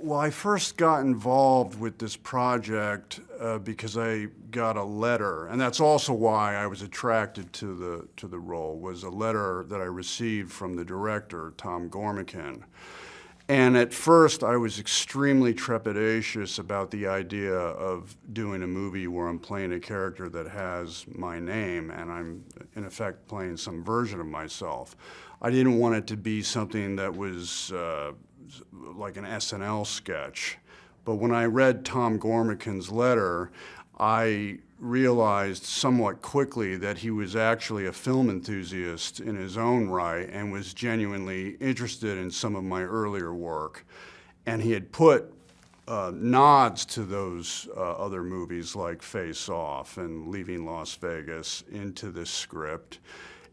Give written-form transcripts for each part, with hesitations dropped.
Well, I first got involved with this project because I got a letter, and that's also why I was attracted to the role, was a letter that I received from the director, Tom Gormican. And at first, I was extremely trepidatious about the idea of doing a movie where I'm playing a character that has my name, and I'm, in effect, playing some version of myself. I didn't want it to be something that was like an SNL sketch. But when I read Tom Gormican's letter, I realized somewhat quickly that he was actually a film enthusiast in his own right and was genuinely interested in some of my earlier work. And he had put nods to those other movies like Face Off and Leaving Las Vegas into this script.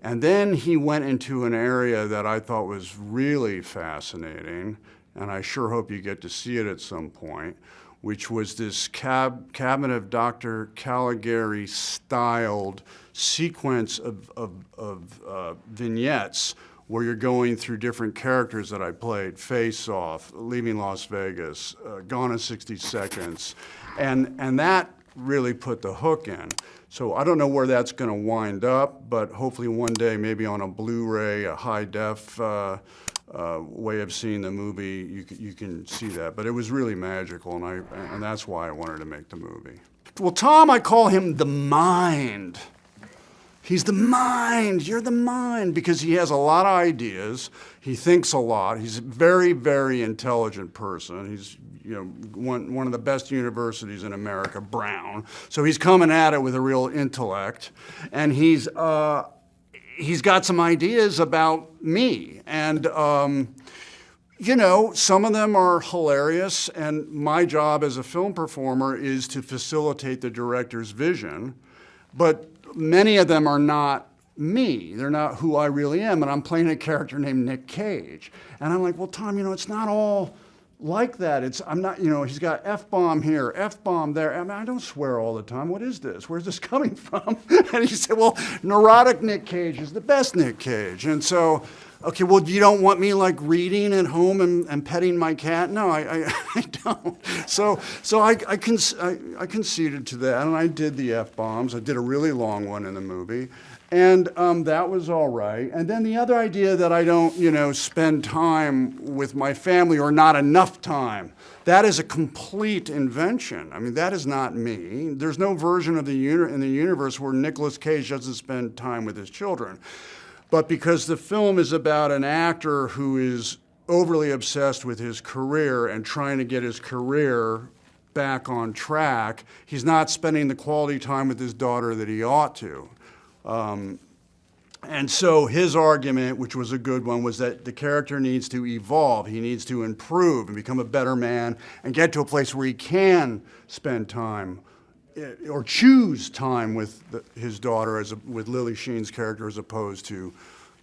And then he went into an area that I thought was really fascinating, and I sure hope you get to see it at some point, which was this Cabinet of Dr. Caligari styled sequence of vignettes where you're going through different characters that I played: Face Off, Leaving Las Vegas, Gone in 60 Seconds, and that really put the hook in. So I don't know where that's going to wind up, but hopefully one day, maybe on a Blu-ray, a high-def way of seeing the movie, you can see that. But it was really magical, and that's why I wanted to make the movie. Well, Tom, I call him the mind. He's the mind, you're the mind, because he has a lot of ideas, he thinks a lot, he's a very, very intelligent person. He's, you know, one of the best universities in America, Brown. So he's coming at it with a real intellect, and he's got some ideas about me. And, you know, some of them are hilarious, and my job as a film performer is to facilitate the director's vision, but many of them are not me. They're not who I really am, and I'm playing a character named Nick Cage. And I'm like, well, Tom, you know, it's not all like that. I'm not, you know, he's got F-bomb here, F-bomb there. I mean, I don't swear all the time. What is this? Where's this coming from? And he said, well, neurotic Nick Cage is the best Nick Cage. And so, okay, well, you don't want me like reading at home and petting my cat? No, I don't. So I conceded to that, and I did the F-bombs. I did a really long one in the movie. And that was all right. And then the other idea that I don't, you know, spend time with my family, or not enough time, that is a complete invention. I mean, that is not me. There's no version of in the universe where Nicolas Cage doesn't spend time with his children. But because the film is about an actor who is overly obsessed with his career and trying to get his career back on track, he's not spending the quality time with his daughter that he ought to. And so his argument, which was a good one, was that the character needs to evolve. He needs to improve and become a better man and get to a place where he can spend time or choose time with his daughter, with Lily Sheen's character, as opposed to,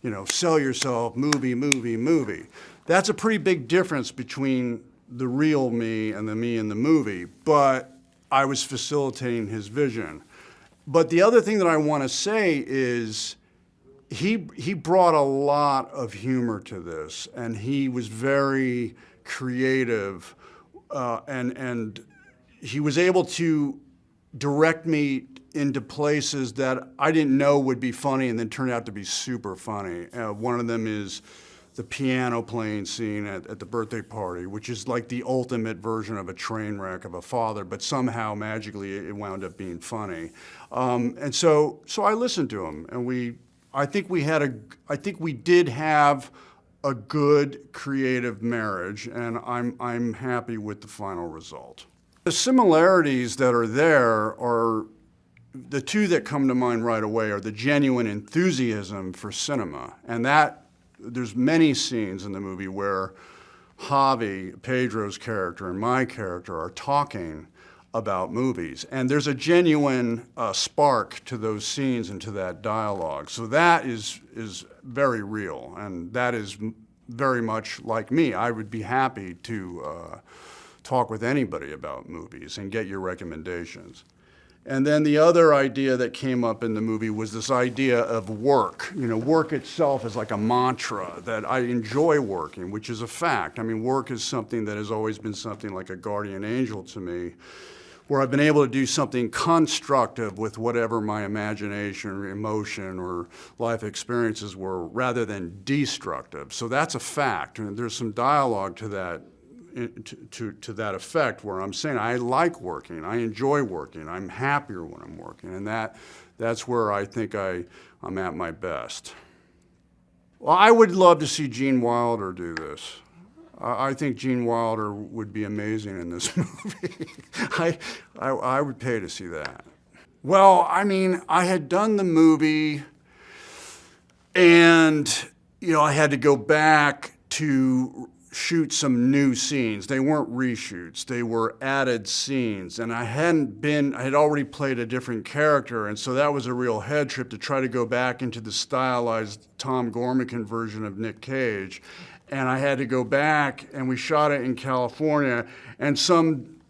you know, sell yourself, movie, movie, movie. That's a pretty big difference between the real me and the me in the movie, but I was facilitating his vision. But the other thing that I want to say is he brought a lot of humor to this, and he was very creative, and he was able to direct me into places that I didn't know would be funny and then turned out to be super funny. One of them is the piano playing scene at the birthday party, which is like the ultimate version of a train wreck of a father, but somehow magically it wound up being funny. And so I listened to him, and I think we did have a good creative marriage, and I'm happy with the final result. The similarities that are there are, the two that come to mind right away are the genuine enthusiasm for cinema, and that there's many scenes in the movie where Javi, Pedro's character, and my character are talking about movies, and there's a genuine spark to those scenes and to that dialogue. So that is very real, and that is very much like me. I would be happy to talk with anybody about movies and get your recommendations. And then the other idea that came up in the movie was this idea of work. You know, work itself is like a mantra, that I enjoy working, which is a fact. I mean, work is something that has always been something like a guardian angel to me, where I've been able to do something constructive with whatever my imagination or emotion or life experiences were, rather than destructive. So that's a fact, and there's some dialogue to that, to that effect, where I'm saying I like working, I enjoy working, I'm happier when I'm working, and that's where I think I'm at my best. Well, I would love to see Gene Wilder do this. I think Gene Wilder would be amazing in this movie. I would pay to see that. Well, I mean, I had done the movie, and I had to go back to shoot some new scenes. They weren't reshoots, they were added scenes. And I had already played a different character, and so that was a real head trip to try to go back into the stylized Tom Gormican version of Nick Cage. And I had to go back, and we shot it in California, and some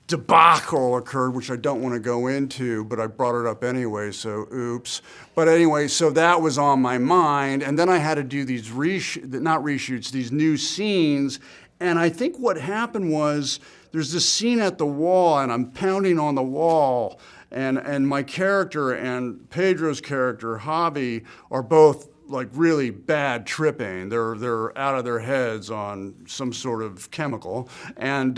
debacle occurred, which I don't want to go into, but I brought it up anyway, so oops. But anyway, so that was on my mind, and then I had to do these these new scenes, and I think what happened was, there's this scene at the wall, and I'm pounding on the wall, and my character and Pedro's character, Javi, are both like really bad tripping. They're out of their heads on some sort of chemical. And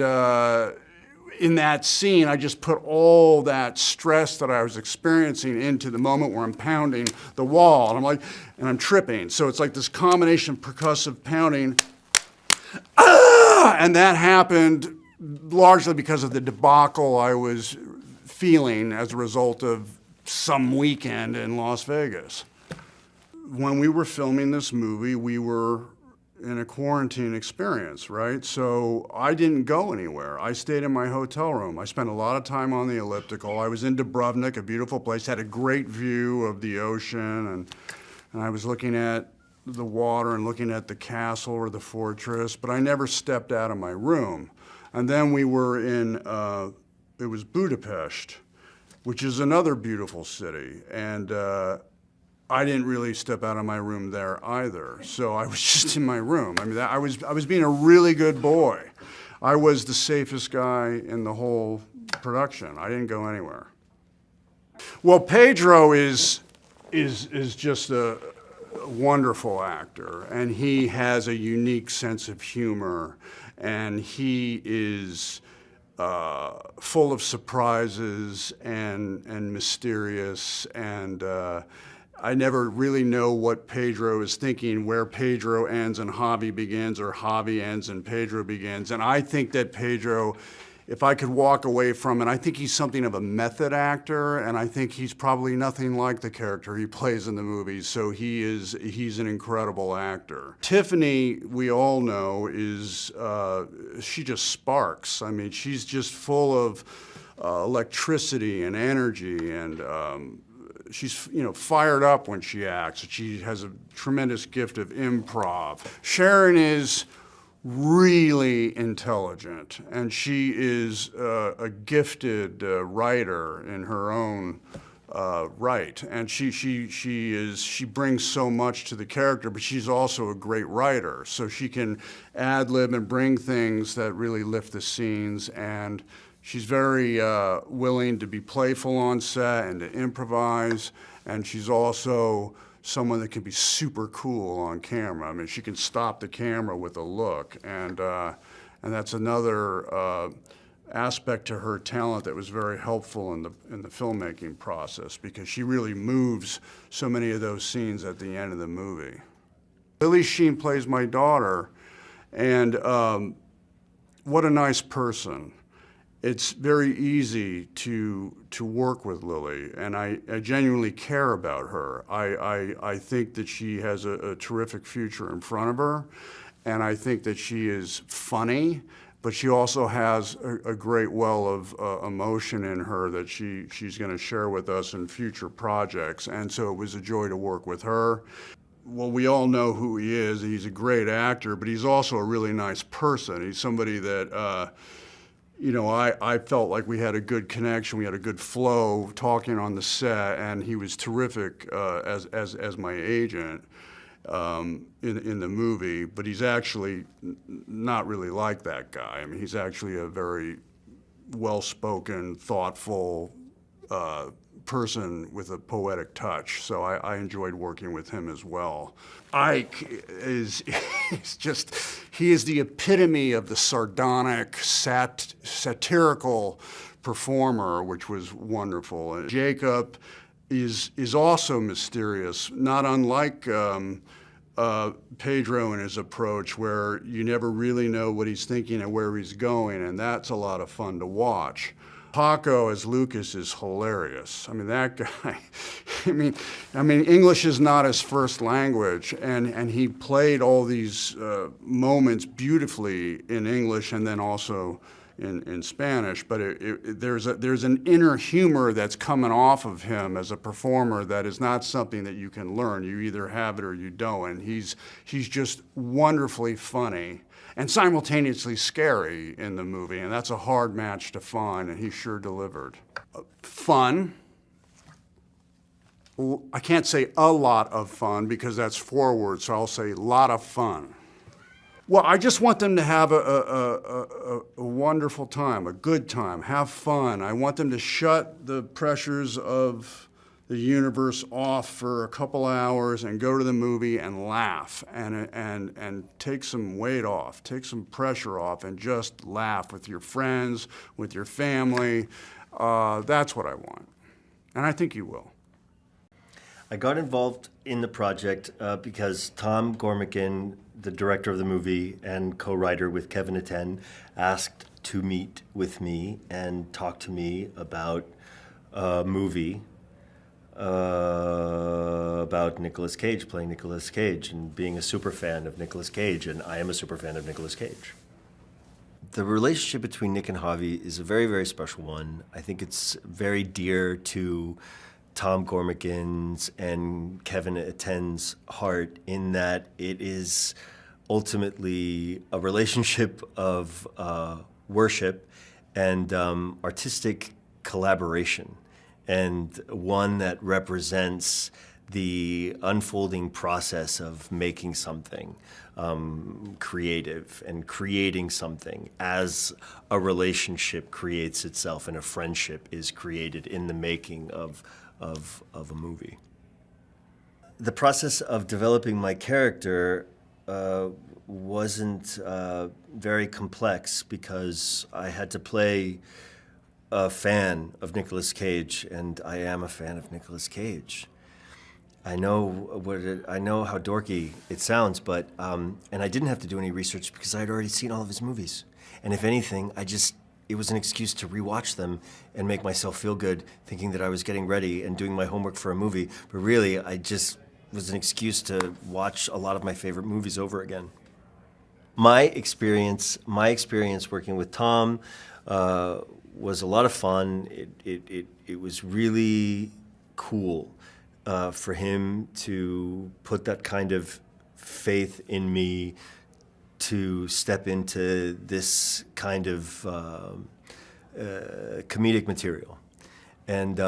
in that scene, I just put all that stress that I was experiencing into the moment where I'm pounding the wall. And I'm tripping. So it's like this combination of percussive pounding. And that happened largely because of the debacle I was feeling as a result of some weekend in Las Vegas. When we were filming this movie, we were in a quarantine experience, right? So I didn't go anywhere. I stayed in my hotel room. I spent a lot of time on the elliptical. I was in Dubrovnik, a beautiful place, had a great view of the ocean, and I was looking at the water and looking at the castle or the fortress, but I never stepped out of my room. And then we were in, it was Budapest, which is another beautiful city. And I didn't really step out of my room there either. So I was just in my room. I mean, I was being a really good boy. I was the safest guy in the whole production. I didn't go anywhere. Well, Pedro is just a wonderful actor, and he has a unique sense of humor, and he is full of surprises and mysterious, and I never really know what Pedro is thinking, where Pedro ends and Javi begins, or Javi ends and Pedro begins. And I think that Pedro, if I could walk away from it, I think he's something of a method actor, and I think he's probably nothing like the character he plays in the movies. So he's an incredible actor. Tiffany, we all know, she just sparks. I mean, she's just full of electricity and energy, and she's fired up when she acts. She has a tremendous gift of improv. Sharon is really intelligent, and she is a gifted writer in her own right. And she brings so much to the character, but she's also a great writer. So she can ad-lib and bring things that really lift the scenes, and she's very willing to be playful on set and to improvise, and she's also someone that can be super cool on camera. I mean, she can stop the camera with a look, and that's another aspect to her talent that was very helpful in the filmmaking process, because she really moves so many of those scenes at the end of the movie. Lily Sheen plays my daughter, and what a nice person. It's very easy to work with Lily, and I genuinely care about her. I think that she has a terrific future in front of her, and I think that she is funny, but she also has a great well of emotion in her that she's going to share with us in future projects, and so it was a joy to work with her. Well, we all know who he is. He's a great actor, but he's also a really nice person. He's somebody that I felt like we had a good connection, we had a good flow talking on the set, and he was terrific as my agent in the movie. But he's actually not really like that guy. I mean, he's actually a very well-spoken, thoughtful person with a poetic touch. So I enjoyed working with him as well. Ike is he is the epitome of the sardonic, satirical performer, which was wonderful. And Jacob is also mysterious, not unlike Pedro in his approach, where you never really know what he's thinking and where he's going, and that's a lot of fun to watch. Paco as Lucas is hilarious. I mean, that guy, I mean, English is not his first language, and he played all these moments beautifully in English and then also in Spanish. But there's an inner humor that's coming off of him as a performer that is not something that you can learn. You either have it or you don't. And he's just wonderfully funny and simultaneously scary in the movie, and that's a hard match to find, and he sure delivered. Fun. I can't say a lot of fun because that's forward, so I'll say a lot of fun. Well, I just want them to have a wonderful time, a good time, have fun. I want them to shut the pressures of the universe off for a couple hours and go to the movie and laugh and take some weight off, take some pressure off, and just laugh with your friends, with your family. That's what I want, and I think you will. I got involved in the project because Tom Gormican, the director of the movie and co-writer with Kevin Aten, asked to meet with me and talk to me about a movie about Nicolas Cage, playing Nicolas Cage and being a super fan of Nicolas Cage, and I am a super fan of Nicolas Cage. The relationship between Nick and Javi is a very, very special one. I think it's very dear to Tom Gormican's and Kevin Aten's heart in that it is ultimately a relationship of worship and artistic collaboration, and one that represents the unfolding process of making something creative and creating something as a relationship creates itself and a friendship is created in the making of a movie. The process of developing my character wasn't very complex because I had to play a fan of Nicolas Cage, and I am a fan of Nicolas Cage. I know how dorky it sounds, but and I didn't have to do any research because I had already seen all of his movies. And if anything, it was an excuse to rewatch them and make myself feel good, thinking that I was getting ready and doing my homework for a movie. But really, I just was an excuse to watch a lot of my favorite movies over again. My experience working with Tom was a lot of fun. It was really cool for him to put that kind of faith in me to step into this kind of comedic material, and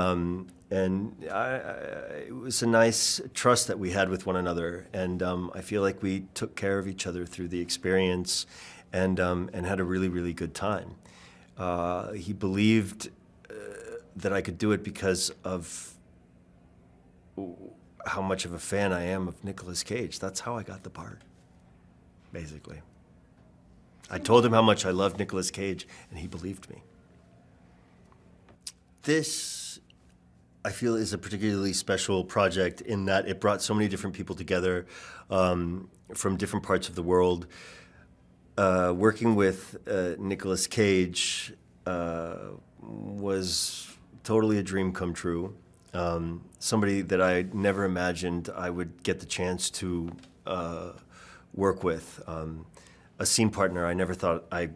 it was a nice trust that we had with one another, and I feel like we took care of each other through the experience, and had a really, really good time. He believed that I could do it because of how much of a fan I am of Nicolas Cage. That's how I got the part, basically. I told him how much I loved Nicolas Cage, and he believed me. This, I feel, is a particularly special project in that it brought so many different people together from different parts of the world. Working with Nicolas Cage was totally a dream come true. Somebody that I never imagined I would get the chance to work with. A scene partner I never thought I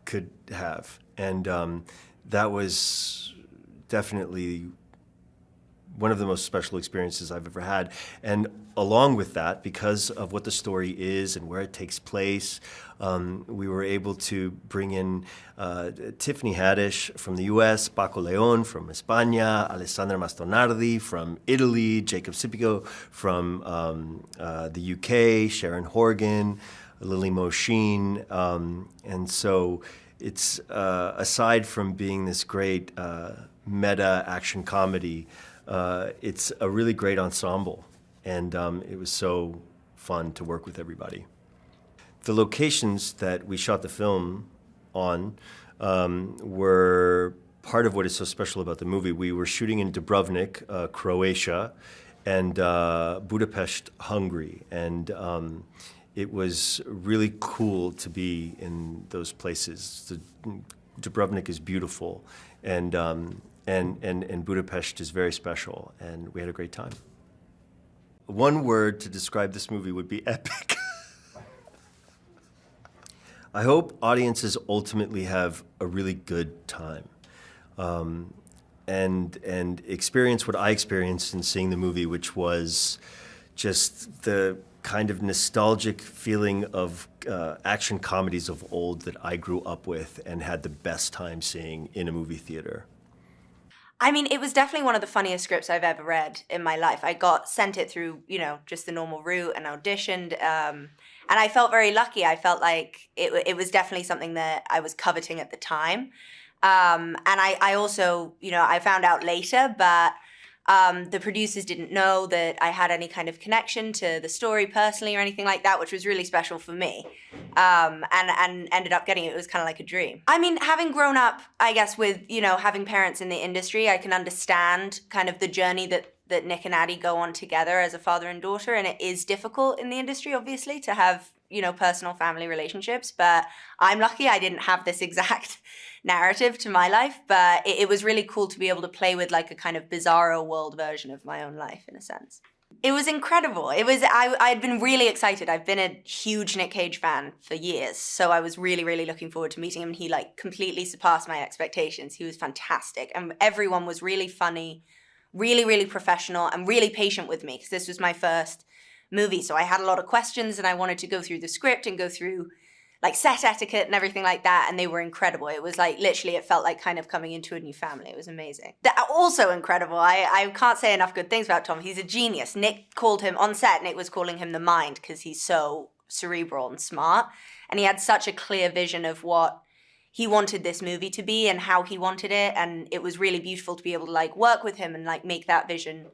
could have. And that was definitely one of the most special experiences I've ever had. And along with that, because of what the story is and where it takes place, we were able to bring in Tiffany Haddish from the US, Paco León from España, Alessandra Mastronardi from Italy, Jacob Scipio from the UK, Sharon Horgan, Lily Mo Sheen. And so it's, aside from being this great meta action comedy, it's a really great ensemble, and it was so fun to work with everybody. The locations that we shot the film on were part of what is so special about the movie. We were shooting in Dubrovnik, Croatia, and Budapest, Hungary, and it was really cool to be in those places. Dubrovnik is beautiful, and Budapest is very special, and we had a great time. One word to describe this movie would be epic. I hope audiences ultimately have a really good time, and experience what I experienced in seeing the movie, which was just the kind of nostalgic feeling of action comedies of old that I grew up with and had the best time seeing in a movie theater. I mean, it was definitely one of the funniest scripts I've ever read in my life. I got sent it through, just the normal route and auditioned. And I felt very lucky. I felt like it was definitely something that I was coveting at the time. And I also, I found out later, but the producers didn't know that I had any kind of connection to the story personally or anything like that, which was really special for me. And ended up getting it. It was kind of like a dream. I mean, having grown up, I guess, with, having parents in the industry, I can understand kind of the journey that Nick and Addie go on together as a father and daughter. And it is difficult in the industry, obviously, to have, personal family relationships. But I'm lucky I didn't have this exact narrative to my life. But it was really cool to be able to play with like a kind of bizarro world version of my own life, in a sense. It was incredible. I'd been really excited. I've been a huge Nick Cage fan for years. So I was really, really looking forward to meeting him. He completely surpassed my expectations. He was fantastic. And everyone was really funny, really, really professional, and really patient with me, because this was my first movie. So I had a lot of questions, and I wanted to go through the script and go through set etiquette and everything like that, and they were incredible. It was literally, it felt like kind of coming into a new family. It was amazing. Also incredible. I can't say enough good things about Tom. He's a genius. Nick called him, on set, Nick was calling him the mind, because he's so cerebral and smart, and he had such a clear vision of what he wanted this movie to be and how he wanted it, and it was really beautiful to be able to work with him and make that vision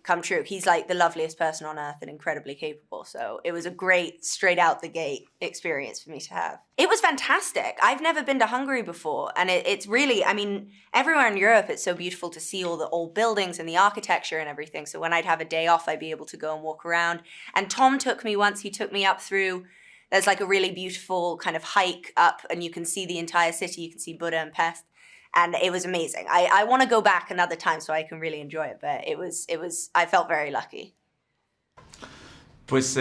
come true. He's the loveliest person on earth and incredibly capable. So it was a great straight out the gate experience for me to have. It was fantastic. I've never been to Hungary before. And it's really, everywhere in Europe, it's so beautiful to see all the old buildings and the architecture and everything. So when I'd have a day off, I'd be able to go and walk around. And Tom took me once, he took me up through, there's a really beautiful kind of hike up, and you can see the entire city. You can see Buda and Pest. And it was amazing. I want to go back another time so I can really enjoy it, but it was. I felt very lucky. Pues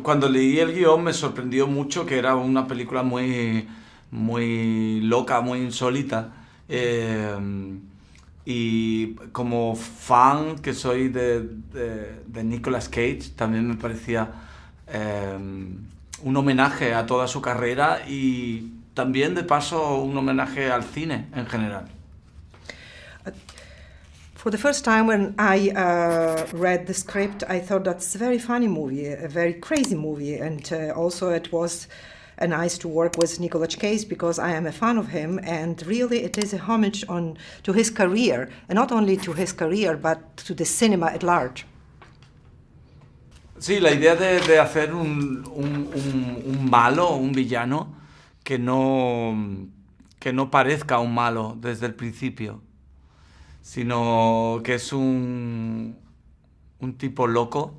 cuando leí el guión me sorprendió mucho, que era una película muy, muy loca, muy insólita. Y como fan que soy de Nicolas Cage, también me parecía un homenaje a toda su carrera y también, de paso, un homenaje al cine en general. For the first time when I read the script, I thought that's a very funny movie, a very crazy movie, and also it was nice to work with Nicolas Cage, because I am a fan of him, and really it is a homage to his career, and not only to his career, but to the cinema at large. Sí, la idea de hacer un malo, un villano, que no parezca un malo desde el principio, sino que es un tipo loco,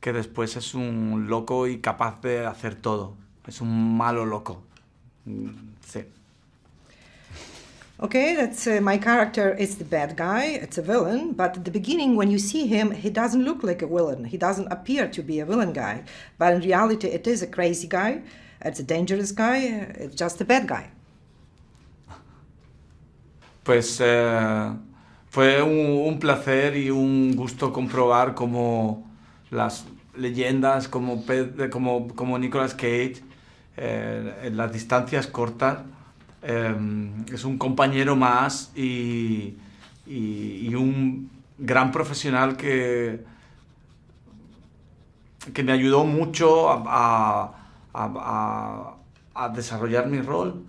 que después es un loco y capaz de hacer todo. Es un malo loco. Sí. Okay, that's my character is the bad guy, it's a villain, but at the beginning when you see him, he doesn't look like a villain. He doesn't appear to be a villain guy, but in reality it is a crazy guy, it's a dangerous guy, it's just a bad guy. Pues fue un placer y un gusto comprobar cómo las leyendas como Nicolas Cage, en las distancias cortas, es un compañero más y un gran profesional que me ayudó mucho a desarrollar mi rol.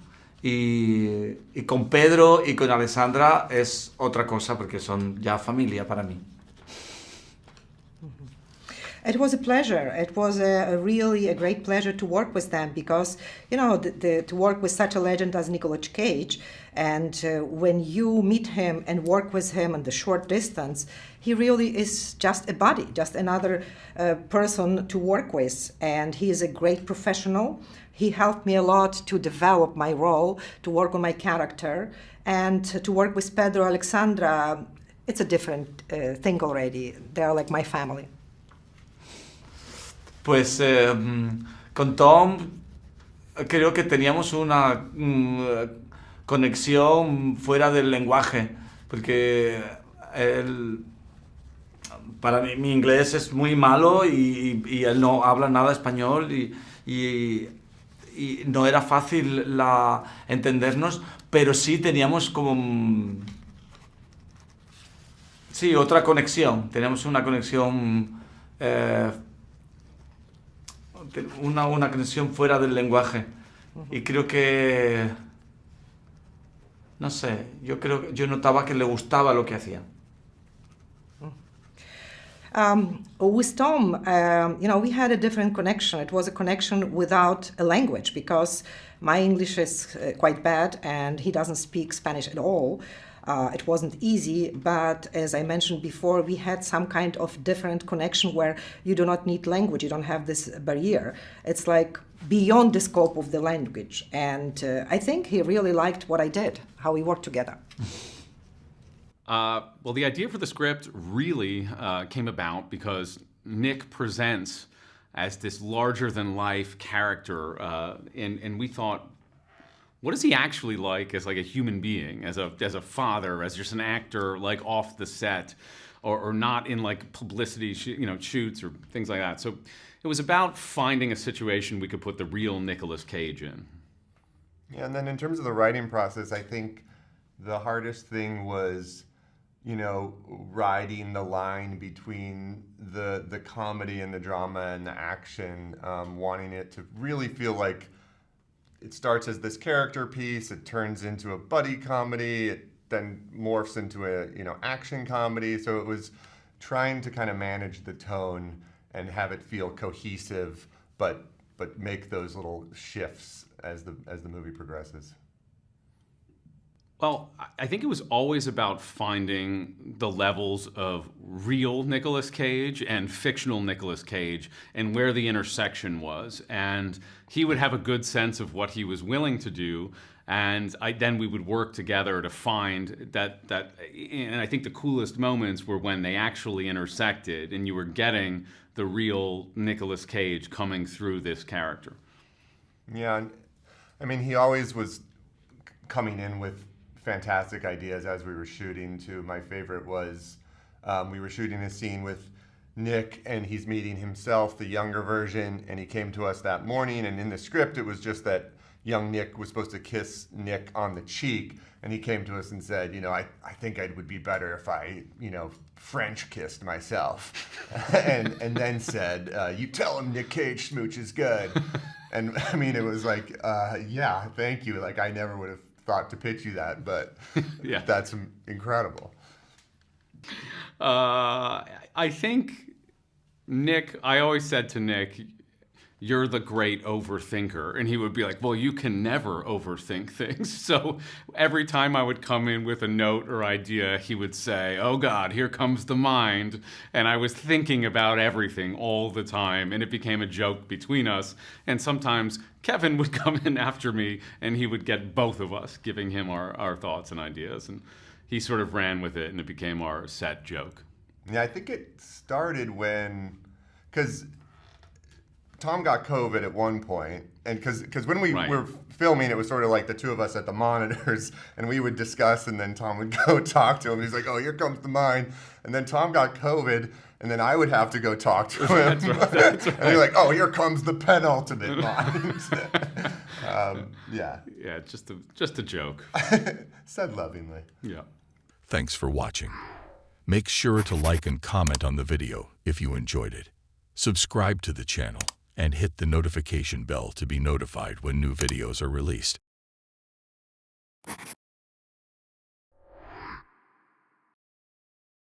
Y con Pedro y con Alessandra es otra cosa porque son ya familia para mí. It was a pleasure. It was really a great pleasure to work with them because, to work with such a legend as Nicolas Cage, and when you meet him and work with him in the short distance, he really is just a buddy, just another person to work with, and he is a great professional. He helped me a lot to develop my role, to work on my character, and to work with Pedro, Alessandra. It's a different thing already. They're like my family. Pues con Tom creo que teníamos una conexión fuera del lenguaje, porque para mí mi inglés es muy malo y él no habla nada español y no era fácil entendernos, pero sí teníamos como sí, otra conexión, teníamos una conexión una conexión fuera del lenguaje. Y creo que no sé, yo notaba que le gustaba lo que hacía. With Tom, we had a different connection. It was a connection without a language because my English is quite bad and he doesn't speak Spanish at all. It wasn't easy, but as I mentioned before, we had some kind of different connection where you do not need language, you don't have this barrier. It's like beyond the scope of the language. And I think he really liked what I did, how we worked together. Well, the idea for the script really came about because Nick presents as this larger-than-life character, and we thought, what is he actually like as like a human being, as a father, as just an actor, like off the set, or not in like publicity, shoots or things like that. So it was about finding a situation we could put the real Nicolas Cage in. Yeah, and then in terms of the writing process, I think the hardest thing was, riding the line between the comedy and the drama and the action, wanting it to really feel like it starts as this character piece, it turns into a buddy comedy, it then morphs into a action comedy. So it was trying to kind of manage the tone and have it feel cohesive, but make those little shifts as the movie progresses. Well, I think it was always about finding the levels of real Nicolas Cage and fictional Nicolas Cage and where the intersection was. And he would have a good sense of what he was willing to do. And then we would work together to find that. And I think the coolest moments were when they actually intersected and you were getting the real Nicolas Cage coming through this character. Yeah, I mean, he always was coming in with fantastic ideas as we were shooting too. My favorite was we were shooting a scene with Nick and he's meeting himself, the younger version, and he came to us that morning, and in the script it was just that young Nick was supposed to kiss Nick on the cheek, and he came to us and said, I think it would be better if I, French kissed myself. and then said, you tell him Nick Cage smooch is good. And I mean, it was like, yeah, thank you. Like, I never would have thought to pitch you that, but yeah. That's incredible. I think I always said to Nick, you're the great overthinker. And he would be like, well, you can never overthink things. So every time I would come in with a note or idea, he would say, oh God, here comes the mind. And I was thinking about everything all the time. And it became a joke between us. And sometimes Kevin would come in after me and he would get both of us giving him our thoughts and ideas. And he sort of ran with it and it became our set joke. Yeah, I think it started because Tom got COVID at one point, and because when we Right. were filming, it was sort of like the two of us at the monitors, and we would discuss, and then Tom would go talk to him. He's like, "Oh, here comes the mine," and then Tom got COVID, and then I would have to go talk to him. That's right. And you're like, "Oh, here comes the penultimate mine." Yeah, Yeah, just a joke. said lovingly. Yeah. Thanks for watching. Make sure to like and comment on the video if you enjoyed it. Subscribe to the channel and hit the notification bell to be notified when new videos are released.